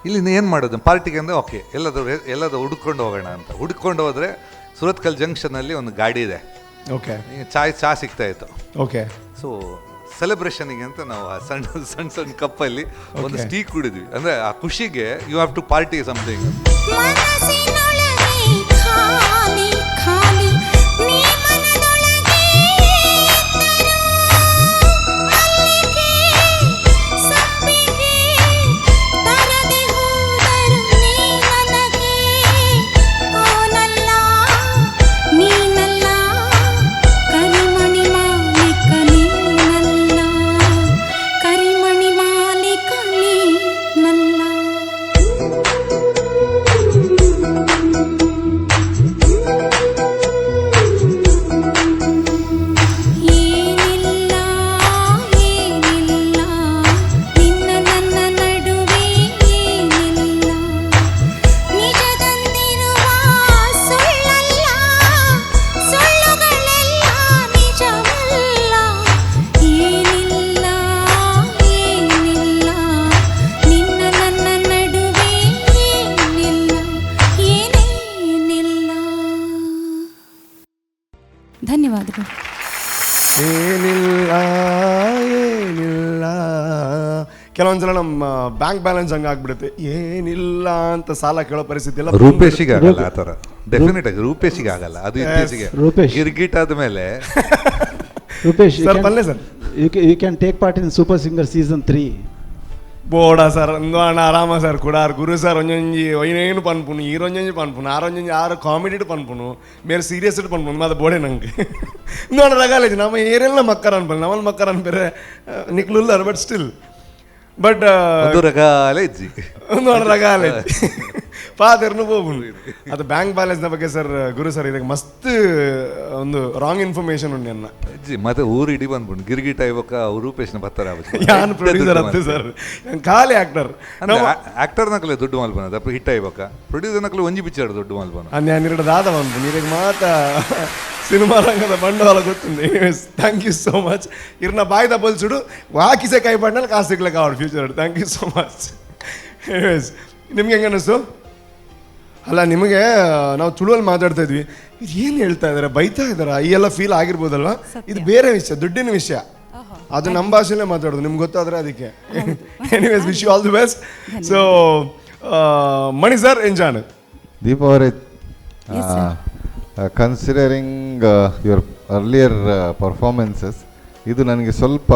ಇಲ್ಲಿ ಏನು ಮಾಡೋದು ಪಾರ್ಟಿಗೆ ಅಂದರೆ ಓಕೆ ಎಲ್ಲಾದರೂ ಹುಡ್ಕೊಂಡು ಹೋಗೋಣ ಅಂತ. ಹುಡ್ಕೊಂಡು ಹೋದರೆ ಸುರತ್ಕಲ್ ಜಂಕ್ಷನಲ್ಲಿ ಒಂದು ಗಾಡಿ ಇದೆ. ಓಕೆ. ಚಾ ಸಿಗ್ತಾಯಿತ್ತು. ಓಕೆ. ಸೊ ಸೆಲೆಬ್ರೇಷನಿಗೆ ಅಂತ ನಾವು ಆ ಸಣ್ಣ ಕಪ್ಪಲ್ಲಿ ಒಂದು ಟೀ ಕುಡಿದ್ವಿ. ಅಂದರೆ ಆ ಖುಷಿಗೆ you have to party something. ಧನ್ಯವಾದಗಳು. ಏನಿಲ್ಲ ಕೆಲವೊಂದ್ಸಲ ನಮ್ಮ ಬ್ಯಾಂಕ್ ಬ್ಯಾಲೆನ್ಸ್ ಹಂಗಾಗ್ಬಿಡುತ್ತೆ, ಏನಿಲ್ಲ ಅಂತ ಸಾಲ ಕೇಳೋ ಪರಿಸ್ಥಿತಿ ಎಲ್ಲ. ರೂಪೇಶಿಗೆ ಆಗಲ್ಲ ಆ ಥರ, ಡೆಫಿನೆಟ್ ಆಗಿ ರೂಪೇಶಿಗೆ ಆಗಲ್ಲ. ಅದು ಇತ್ತೀಚೆಗೆ ಗಿರ್ಗಿಟ್ ಆದಮೇಲೆ ರೂಪೇಶ್ ಸರ್ ಬನ್ನಿ sir, you can take part in super singer season 3. ಬೋಡ ಸರ್ ಒಂದು ಅಣ್ಣ ಆರಾಮ ಸರ್ ಕುಡಾರ್ ಗುರು ಸರ್ ಒಂಜೊಂಜಿ ಒಯ್ನೇನು ಪನ್ಪುನು ಈರೊಂಜೊಂಜಿ ಪನ್ಪುನು ಆರೊಂಜೊಂಜಿ 6 ಕಾಮಿಡಿ ಪನ್ಪುನು ಬೇರೆ ಸೀರಿಯಸ್ ಪನ್ಪುನು ಮಾದ ಬೋಡೆ ನಂಗೆ ನೋಡ ರಗಾಲೇಜ್ ನಮ್ಮ ಏರೆಲ್ಲ ಮಕ್ಕರ್ ಅನ್ಪಲ್ ನಮ್ಮಲ್ಲಿ ಮಕ್ಕರ್ ಅನ್ಬೇರೆ ನಿಕ್ಲುಲ್ಲರ್ ಬಟ್ ಸ್ಟಿಲ್ ಬಟ್ ಒಂದು ರಗಾಲೇಜ್ ಪಾದರ್ನು ಹೋಗುನು. ಅದು ಬ್ಯಾಂಕ್ ಬ್ಯಾಲೆನ್ಸ್ನ ಬಗ್ಗೆ ಸರ್ ಗುರು ಸರ್ ಇದಕ್ಕೆ ಮಸ್ತ್ ಒಂದು ರಾಂಗ್ ಇನ್ಫಾರ್ಮೇಶನ್ ಉಂಡು ಅನ್ನ ಮತ್ತೆ ಊರು ಇಡೀ ಬಂದ್ಬಿಟ್ಟು ಗಿರ್ಗಿಟ್ ಆಯ್ಬೇಕ ರೂಪೇಶ್ನ ಬರ್ತಾರ ಯಾನ್ ಪ್ರೊಡ್ಯೂಸರ್ ಅಂತ ಸರ್ ಖಾಲಿ ಆಕ್ಟರ್ ನಕಲೆ ದುಡ್ಡು ಮಲ್ಪನ ಅಪ್ಪ ಹಿಟ್ ಆಯ್ಬೇಕ ಪ್ರೊಡ್ಯೂಸರ್ ನಕಲೆ ಒಂಜಿ ಪಿಕ್ಚರ್ ದುಡ್ಡು ಮಲ್ಪನ ಹನ್ನೆರಡು ದಾದ ಬಂತು ನೀರಿಗೆ ಮಾತ ಸಿನಿಮಾ ರಂಗದ ಬಂಡವಾಳ ಗೊತ್ತುಂಡು. Thank you so much. ಇರ್ನ ಬಾಯ್ದ ಬಲ್ಸುಡು ವಾಕಿಸೆ ಕೈ ಪಡ್ನಲ್ಲಿ ಕಾಸು ಸಿಗ್ಲಿಕ್ಕೆ ಅವ್ರ future. Thank you so much. ನಿಮ್ಗೆ ಹೆಂಗೆ ಅನ್ನಿಸ್ತು? ಅಲ್ಲ ನಿಮಗೆ ನಾವು ತುಳುವಲ್ಲಿ ಮಾತಾಡ್ತಾ ಇದ್ವಿ, ಇದು ಏನು ಹೇಳ್ತಾ ಇದ್ದಾರೆ, ಬೈತಾ ಇದ್ದಾರಾ, ಈ ಎಲ್ಲ ಫೀಲ್ ಆಗಿರ್ಬೋದಲ್ವಾ? ಇದು ಬೇರೆ ವಿಷಯ, ದುಡ್ಡಿನ ವಿಷಯ. ಅದು ನಮ್ಮ ಭಾಷೆಯಲ್ಲೇ ಮಾತಾಡೋದು, ನಿಮ್ಗೆ ಗೊತ್ತಾದ್ರೆ ಅದಕ್ಕೆ. Anyways wish you all the best. So Mani sir ಎಂಜಾನ್. ದೀಪ ಅವರೇ, ಕನ್ಸಿಡರಿಂಗ್ ಯುವರ್ ಅರ್ಲಿಯರ್ ಪರ್ಫಾರ್ಮೆನ್ಸಸ್, ಇದು ನನಗೆ ಸ್ವಲ್ಪ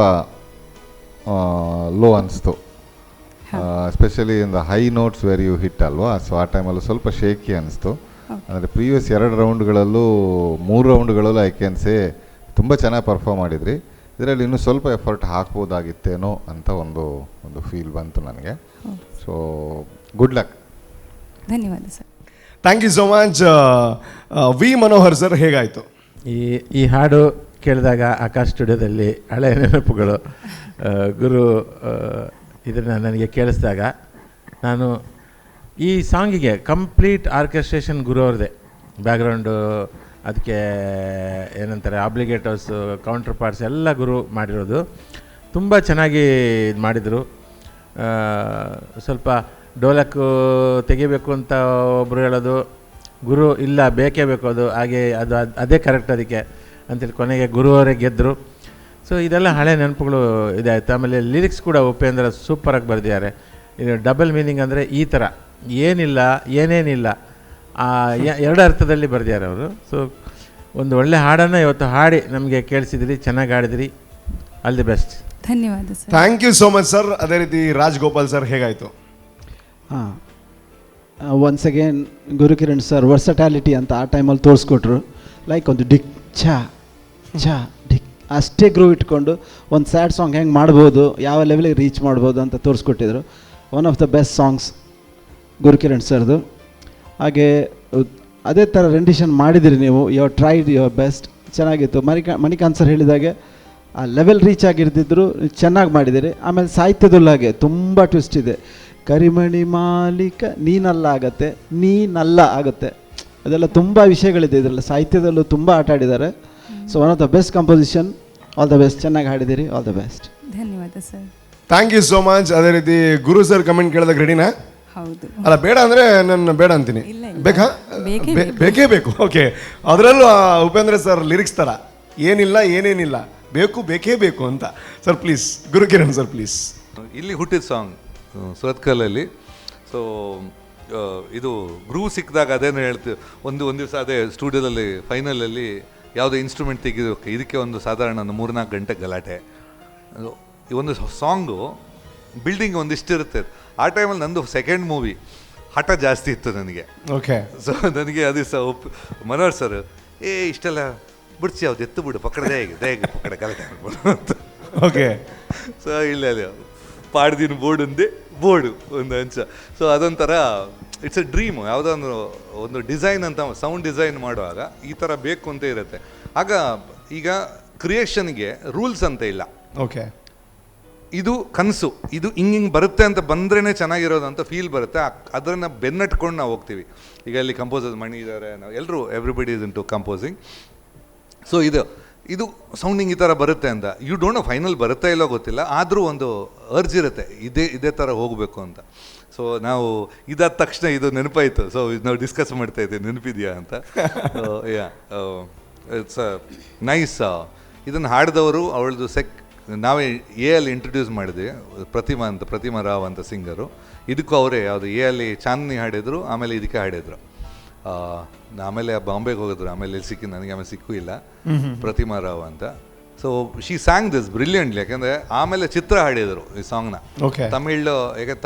ಲೋ ಅನಿಸ್ತು. Especially in the high notes where you hit ಅಲ್ವಾ, ಸೊ ಆ ಟೈಮಲ್ಲೂ ಸ್ವಲ್ಪ ಶೇಕಿ ಅನಿಸ್ತು. ಅಂದರೆ ಪ್ರೀವಿಯಸ್ 2 ರೌಂಡ್ಗಳಲ್ಲೂ 3 ರೌಂಡ್ಗಳಲ್ಲೂ ಐ ಕ್ಯಾನ್ ಸೇ ತುಂಬ ಚೆನ್ನಾಗಿ ಪರ್ಫಾರ್ಮ್ ಮಾಡಿದ್ರಿ. ಇದರಲ್ಲಿ ಇನ್ನೂ ಸ್ವಲ್ಪ ಎಫರ್ಟ್ ಹಾಕ್ಬೋದಾಗಿತ್ತೇನೋ ಅಂತ ಒಂದು ಫೀಲ್ ಬಂತು ನನಗೆ. So good luck. ಧನ್ಯವಾದ sir. Thank you so much. V Manohar sir, ಹೇಗಾಯಿತು ಈ ಹಾಡು ಕೇಳಿದಾಗ ಆಕಾಶ್ ಸ್ಟುಡಿಯೋದಲ್ಲಿ ಹಳೆಯ ನೆನಪುಗಳು, ಗುರು ಇದನ್ನು ನನಗೆ ಕೇಳಿಸಿದಾಗ ನಾನು ಈ ಸಾಂಗಿಗೆ ಕಂಪ್ಲೀಟ್ ಆರ್ಕೆಸ್ಟ್ರೇಷನ್ ಗುರು ಅವ್ರದ್ದೇ, ಬ್ಯಾಕ್ಗ್ರೌಂಡು ಅದಕ್ಕೆ ಏನಂತಾರೆ ಆಬ್ಲಿಗೇಟರ್ಸು, ಕೌಂಟರ್ ಪಾರ್ಟ್ಸ್ ಎಲ್ಲ ಗುರು ಮಾಡಿರೋದು. ತುಂಬ ಚೆನ್ನಾಗಿ ಇದು ಮಾಡಿದರು. ಸ್ವಲ್ಪ ಡೋಲಕ್ಕು ತೆಗಿಬೇಕು ಅಂತ ಒಬ್ಬರು ಹೇಳೋದು, ಗುರು ಇಲ್ಲ ಬೇಕೇ ಬೇಕು ಅದು, ಹಾಗೆ ಅದು ಅದೇ ಕರೆಕ್ಟ್ ಅದಕ್ಕೆ ಅಂತೇಳಿ ಕೊನೆಗೆ ಗುರುವರೇ ಗೆದ್ದರು. ಸೊ ಇದೆಲ್ಲ ಹಳೆ ನೆನಪುಗಳು ಇದಾಯಿತು. ಆಮೇಲೆ ಲಿರಿಕ್ಸ್ ಕೂಡ ಉಪೇಂದ್ರ ಸೂಪರಾಗಿ ಬರೆದಿದ್ದಾರೆ. ಇದು ಡಬಲ್ ಮೀನಿಂಗ್ ಅಂದರೆ ಈ ಥರ ಏನಿಲ್ಲ ಏನೇನಿಲ್ಲ ಎರಡು ಅರ್ಥದಲ್ಲಿ ಬರೆದಿದ್ದಾರೆ ಅವರು. ಸೊ ಒಂದು ಒಳ್ಳೆ ಹಾಡನ್ನು ಇವತ್ತು ಹಾಡಿ ನಮಗೆ ಕೇಳಿಸಿದ್ರಿ, ಚೆನ್ನಾಗಿ ಹಾಡಿದ್ರಿ. All the best. ಧನ್ಯವಾದ sir. Thank you so much sir. ಅದೇ ರೀತಿ ರಾಜ್ಗೋಪಾಲ್ ಸರ್ ಹೇಗಾಯಿತು? ಹಾಂ, once again Gurukiran sir versatility ಅಂತ ಆ ಟೈಮಲ್ಲಿ ತೋರಿಸ್ಕೊಟ್ರು. ಲೈಕ್ ಒಂದು ಡಿಕ್ ಛಾ ಛಾ ಡಿಕ್ ಅಷ್ಟೇ ಗ್ರೂ ಇಟ್ಕೊಂಡು ಒಂದು ಸ್ಯಾಡ್ ಸಾಂಗ್ ಹೆಂಗೆ ಮಾಡ್ಬೋದು, ಯಾವ ಲೆವೆಲಿಗೆ ರೀಚ್ ಮಾಡ್ಬೋದು ಅಂತ ತೋರಿಸ್ಕೊಟ್ಟಿದ್ರು. One of the best songs Gurukiran ಸರ್ದು. ಹಾಗೆ ಅದೇ ಥರ ರೆಂಡಿಷನ್ ಮಾಡಿದಿರಿ ನೀವು. You tried your best. ಚೆನ್ನಾಗಿತ್ತು. ಮಣಿಕಾಂತ್ ಸರ್ ಹೇಳಿದಾಗೆ ಆ ಲೆವೆಲ್ ರೀಚ್ ಆಗಿರ್ತಿದ್ರು, ಚೆನ್ನಾಗಿ ಮಾಡಿದ್ದೀರಿ. ಆಮೇಲೆ ಸಾಹಿತ್ಯದಲ್ಲಾಗೆ ತುಂಬ ಟ್ವಿಸ್ಟ್ ಇದೆ. ಕರಿಮಣಿ ಮಾಲೀಕ ನೀನಲ್ಲ ಆಗತ್ತೆ, ನೀನಲ್ಲ ಆಗುತ್ತೆ, ಅದೆಲ್ಲ ತುಂಬ ವಿಷಯಗಳಿದೆ ಇದರಲ್ಲಿ. ಸಾಹಿತ್ಯದಲ್ಲೂ ತುಂಬ ಆಟ ಆಡಿದ್ದಾರೆ. So one of the best composition. All the best. ಚೆನ್ನಾಗಿ ಹಾಡಿದ್ದೀರಿ. All the best. ಧನ್ಯವಾದ sir. Thank you so much. ಅದೇ ರೀತಿ ಗುರು ಸರ್ ಕಮೆಂಟ್ ಕೇಳಿದಾಗ ರೆಡಿನಾ? ಹೌದು. ಅಲ್ಲ, ಬೇಡ ಅಂದರೆ ನಾನು ಬೇಡ ಅಂತೀನಿ. ಇಲ್ಲ, ಇಲ್ಲ. ಬೇಕಾ? ಬೇಕೇ ಬೇಕು. ಓಕೆ. ಅದರಲ್ಲೂ ಉಪೇಂದ್ರ ಸರ್ ಲಿರಿಕ್ಸ್ ಥರ ಏನಿಲ್ಲ ಏನೇನಿಲ್ಲ, ಬೇಕು ಬೇಕೇ ಬೇಕು ಅಂತ. Sir please, Gurukiran sir please. ಇಲ್ಲಿ ಹುಟ್ಟಿದ ಸಾಂಗ್ ಸುರತ್ಕಲಲ್ಲಿ. ಸೊ ಇದು ಗ್ರೂ ಸಿಕ್ಕಿದಾಗ ಅದೇನು ಹೇಳ್ತೀವಿ, ಒಂದು ದಿವಸ ಅದೇ ಸ್ಟುಡಿಯೋದಲ್ಲಿ ಫೈನಲಲ್ಲಿ ಯಾವುದೇ ಇನ್ಸ್ಟ್ರೂಮೆಂಟ್ ತೆಗಿಯೋಕೆ ಇದಕ್ಕೆ ಒಂದು ಸಾಧಾರಣ ಒಂದು 3-4 ಗಂಟೆ ಗಲಾಟೆ. ಈ ಒಂದು ಸಾಂಗು ಬಿಲ್ಡಿಂಗ್ ಒಂದಿಷ್ಟು ಇರುತ್ತೆ. ಆ ಟೈಮಲ್ಲಿ ನಂದು ಸೆಕೆಂಡ್ ಮೂವಿ, ಹಠ ಜಾಸ್ತಿ ಇತ್ತು ನನಗೆ. ಓಕೆ. ಸೊ ನನಗೆ ಅದು ದಿವಸ ಮನೋಹರ್ ಸರ್ ಇಷ್ಟೆಲ್ಲ ಬಿಡ್ಸಿ ಯಾವ್ದು ಎತ್ತು ಬಿಡು ಪಕ್ಕಡೆ ಹೇಗೆ ಪಕ್ಕಡೆ ಗಲಾಟೆ ಅಂತ. ಓಕೆ. ಸೊ ಇಲ್ಲ ಪಾಡ್ದಿನ ಬೋರ್ಡು ಒಂದು ಅಂಚ. ಸೊ ಅದೊಂಥರ ಇಟ್ಸ್ ಎ ಡ್ರೀಮು. ಯಾವುದೋ ಒಂದು ಡಿಸೈನ್ ಅಂತ ಸೌಂಡ್ ಡಿಸೈನ್ ಮಾಡುವಾಗ ಈ ಥರ ಬೇಕು ಅಂತ ಇರುತ್ತೆ. ಆಗ ಈಗ ಕ್ರಿಯೇಷನ್ಗೆ ರೂಲ್ಸ್ ಅಂತ ಇಲ್ಲ. ಓಕೆ. ಇದು ಕನಸು, ಇದು ಹಿಂಗೆ ಬರುತ್ತೆ ಅಂತ ಬಂದ್ರೇ ಚೆನ್ನಾಗಿರೋದು ಅಂತ ಫೀಲ್ ಬರುತ್ತೆ. ಅದನ್ನು ಬೆನ್ನಟ್ಕೊಂಡು ನಾವು ಹೋಗ್ತೀವಿ. ಈಗ ಇಲ್ಲಿ ಕಂಪೋಸರ್ ಮಣಿ ಇದ್ದಾರೆ, ನಾವು ಎಲ್ಲರೂ everybody is into composing. So ಇದು ಸೌಂಡಿಂಗ್ ಈ ಥರ ಬರುತ್ತೆ ಅಂತ ಯು ಡೋಂಟ್ ನೋ ಫೈನಲ್ ಬರುತ್ತೆ ಇಲ್ಲೋ ಗೊತ್ತಿಲ್ಲ, ಆದರೂ ಒಂದು ಅರ್ಜ್ ಇರುತ್ತೆ ಇದೇ ಥರ ಹೋಗಬೇಕು ಅಂತ. ಸೊ ನಾವು ಇದಾದ ತಕ್ಷಣ ಇದು ನೆನಪಾಯಿತು. ಸೊ ಇದು ನಾವು ಡಿಸ್ಕಸ್ ಮಾಡ್ತಾ ಇದ್ದೀವಿ, ನೆನಪಿದೆಯಾ ಅಂತ. It's nice. ಇದನ್ನು ಹಾಡಿದವರು ಅವಳದು ನಾವೇ ಅಲ್ಲಿ ಇಂಟ್ರೊಡ್ಯೂಸ್ ಮಾಡಿದ್ವಿ, ಪ್ರತಿಮಾ ರಾವ್ ಅಂತ ಸಿಂಗರು. ಇದಕ್ಕೂ ಅವರೇ ಯಾವುದು ಅಲ್ಲಿ ಚಾಂದಿನಿ ಹಾಡಿದರು, ಆಮೇಲೆ ಇದಕ್ಕೆ ಹಾಡಿದರು. ಆಮೇಲೆ ಬಾಂಬೆಗೆ ಹೋಗಿದ್ರು, ಆಮೇಲೆ ನನಗೆ ಆಮೇಲೆ ಸಿಕ್ಕೂ ಇಲ್ಲ, ಪ್ರತಿಮಾ ರಾವ್ ಅಂತ. So she sang this brilliantly. ಯಾಕೆಂದರೆ ಆಮೇಲೆ ಚಿತ್ರ ಹಾಡಿದರು ಈ ಸಾಂಗ್ನ.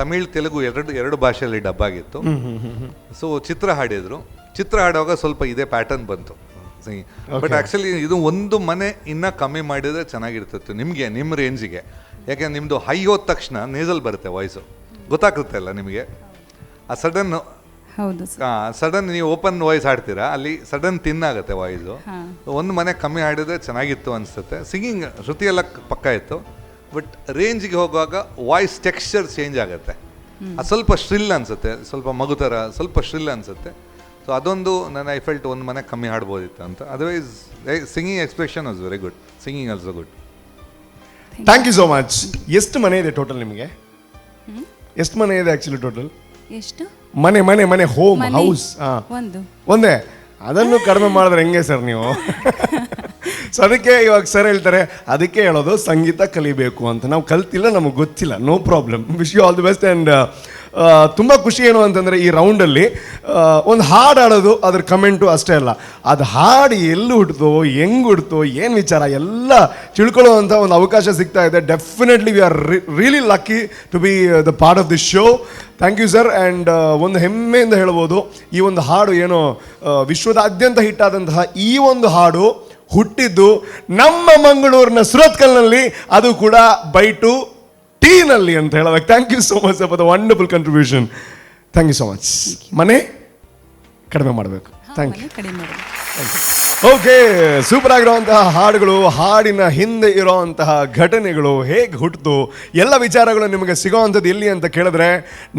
ತಮಿಳ್ ತೆಲುಗು ಎರಡು ಭಾಷೆಯಲ್ಲಿ ಡಬ್ ಆಗಿತ್ತು. ಸೊ ಚಿತ್ರ ಹಾಡಿದರು. ಚಿತ್ರ ಹಾಡುವಾಗ ಸ್ವಲ್ಪ ಇದೇ ಪ್ಯಾಟರ್ನ್ ಬಂತು. ಬಟ್ ಆ್ಯಕ್ಚುಲಿ ಇದು ಒಂದು ಮನೆ ಇನ್ನೂ ಕಮ್ಮಿ ಮಾಡಿದರೆ ಚೆನ್ನಾಗಿರ್ತಿತ್ತು ನಿಮಗೆ, ನಿಮ್ಮ ರೇಂಜಿಗೆ. ಯಾಕೆಂದ್ರೆ ನಿಮ್ಮದು ಹೈ ಹೋದ ತಕ್ಷಣ ನೇಸಲ್ ಬರುತ್ತೆ ವಾಯ್ಸು, ಗೊತ್ತಾಗುತ್ತೆ ಅಲ್ಲ ನಿಮಗೆ. ಆ ಸಡನ್ ನೀವು ಓಪನ್ ವಾಯ್ಸ್ ಹಾಡ್ತೀರಾ, ಅಲ್ಲಿ ಸಡನ್ ತಿನ್ನಾಗುತ್ತೆ ವಾಯ್ಸು. ಒಂದು ಮನೆ ಕಮ್ಮಿ ಹಾಡಿದ್ರೆ ಚೆನ್ನಾಗಿತ್ತು ಅನಿಸುತ್ತೆ. ಸಿಂಗಿಂಗ್ ಶ್ರುತಿ ಎಲ್ಲ ಪಕ್ಕ ಇತ್ತು, ಬಟ್ ರೇಂಜಿಗೆ ಹೋಗುವಾಗ ವಾಯ್ಸ್ ಟೆಕ್ಸ್ಚರ್ ಚೇಂಜ್ ಆಗುತ್ತೆ. ಅದು ಸ್ವಲ್ಪ ಶ್ರಿಲ್ ಅನಿಸುತ್ತೆ, ಸ್ವಲ್ಪ ಮಗು ಥರ ಸ್ವಲ್ಪ ಶ್ರಿಲ್ ಅನಿಸುತ್ತೆ. ಸೊ ಅದೊಂದು ಐ ಫೆಲ್ಟ್ ಒಂದು ಮನೆ ಕಮ್ಮಿ ಹಾಡ್ಬೋದಿತ್ತು ಅಂತ. Otherwise singing expression was very good, singing also good. Thank you so much. ಎಷ್ಟು ಮನೆ ಇದೆ ಟೋಟಲ್ ನಿಮಗೆ? ಎಷ್ಟು ಮನೆ ಇದೆ ಆ್ಯಕ್ಚುಲಿ ಟೋಟಲ್? ಎಷ್ಟು ಮನೆ ಹೋಮ್ ಹೌಸ್? ಒಂದೇ. ಅದನ್ನು ಕಡಿಮೆ ಮಾಡಿದ್ರೆ ಹೆಂಗೆ ಸರ್ ನೀವು? ಸೊ ಅದಕ್ಕೆ ಇವಾಗ ಸರ್ ಹೇಳ್ತಾರೆ, ಅದಕ್ಕೆ ಹೇಳೋದು ಸಂಗೀತ ಕಲಿಬೇಕು ಅಂತ. ನಾವು ಕಲ್ತಿಲ್ಲ, ನಮಗೆ ಗೊತ್ತಿಲ್ಲ, no problem. Wish you all the best. And ತುಂಬ ಖುಷಿ ಏನು ಅಂತಂದರೆ ಈ ರೌಂಡಲ್ಲಿ ಒಂದು ಹಾಡು ಆಡೋದು ಅದ್ರ ಕಮೆಂಟು ಅಷ್ಟೇ ಅಲ್ಲ, ಅದು ಹಾಡು ಎಲ್ಲಿ ಹುಟ್ಟಿತೋ, ಹೆಂಗೆ ಹುಟ್ಟಿತೋ, ಏನು ವಿಚಾರ ಎಲ್ಲ ತಿಳ್ಕೊಳ್ಳೋವಂಥ ಒಂದು ಅವಕಾಶ ಸಿಗ್ತಾ ಇದೆ. Definitely we are really lucky to be the part of this show. Thank you sir. And ಒಂದು ಹೆಮ್ಮೆಯಿಂದ ಹೇಳ್ಬೋದು, ಈ ಒಂದು ಹಾಡು ಏನೋ ವಿಶ್ವದಾದ್ಯಂತ ಹಿಟ್ಟಾದಂತಹ ಈ ಒಂದು ಹಾಡು ಹುಟ್ಟಿದ್ದು ನಮ್ಮ ಮಂಗಳೂರಿನ ಸುರತ್ಕಲ್ನಲ್ಲಿ, ಅದು ಕೂಡ ಬೈಟು ಟೀನಲ್ಲಿ ಅಂತ ಹೇಳಬೇಕು. Thank you so much for the wonderful contribution. Thank you so much. ಮನೆ ಕಡಿಮೆ ಮಾಡಬೇಕು. Thank you. ಓಕೆ, ಸೂಪರ್ ಆಗಿರುವಂತಹ ಹಾಡುಗಳು, ಹಾಡಿನ ಹಿಂದೆ ಇರುವಂತಹ ಘಟನೆಗಳು ಹೇಗೆ ಹುಟ್ಟಿತು, ಎಲ್ಲ ವಿಚಾರಗಳು ನಿಮಗೆ ಸಿಗೋವಂಥದ್ದು ಎಲ್ಲಿ ಅಂತ ಕೇಳಿದ್ರೆ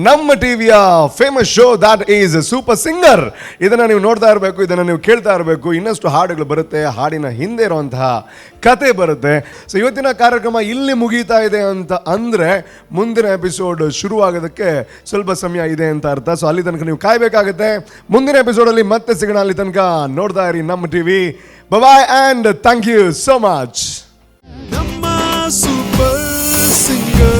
ನಮ್ಮ ಟಿವಿಯ famous show that is super singer. ಇದನ್ನು ನೀವು ನೋಡ್ತಾ ಇರಬೇಕು, ಇದನ್ನು ನೀವು ಕೇಳ್ತಾ ಇರಬೇಕು. ಇನ್ನಷ್ಟು ಹಾಡುಗಳು ಬರುತ್ತೆ, ಹಾಡಿನ ಹಿಂದೆ ಇರುವಂತಹ ಕತೆ ಬರುತ್ತೆ. ಸೊ ಇವತ್ತಿನ ಕಾರ್ಯಕ್ರಮ ಇಲ್ಲಿ ಮುಗೀತಾ ಇದೆ ಅಂತ ಅಂದರೆ ಮುಂದಿನ ಎಪಿಸೋಡ್ ಶುರುವಾಗೋದಕ್ಕೆ ಸ್ವಲ್ಪ ಸಮಯ ಇದೆ ಅಂತ ಅರ್ಥ. ಸೊ ಅಲ್ಲಿ ತನಕ ನೀವು ಕಾಯಬೇಕಾಗುತ್ತೆ. ಮುಂದಿನ ಎಪಿಸೋಡಲ್ಲಿ ಮತ್ತೆ ಸಿಗೋಣ. ಅಲ್ಲಿ ತನಕ ನೋಡ್ತಾ ಇರಿ ನಮ್ಮ TV. Bye-bye and thank you so much. Namma super singer.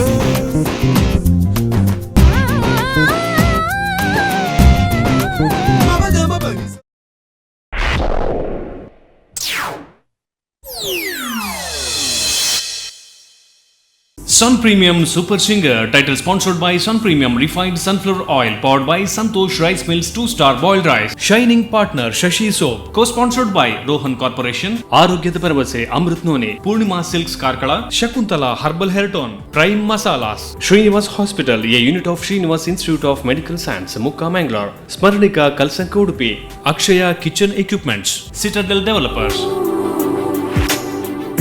Mama jama bagi. Sun Premium Super Singer, title sponsored by Sun Premium Refined Sunflower Oil, powered by Santosh Rice Mills 2-star boiled rice. Shining partner Shashi Soap, co-sponsored by Rohan Corporation, Arogyada Paravase Amrit None, Purnima Silks Karkala, Shakuntala Herbal Hair Tone, Prime Masalas, Srinivas Hospital, a unit of Srinivas Institute of Medical Science, Mukka, Mangalore, Smarnika Kalsanka Udupi, Akshaya Kitchen Equipments, Citadel Developers.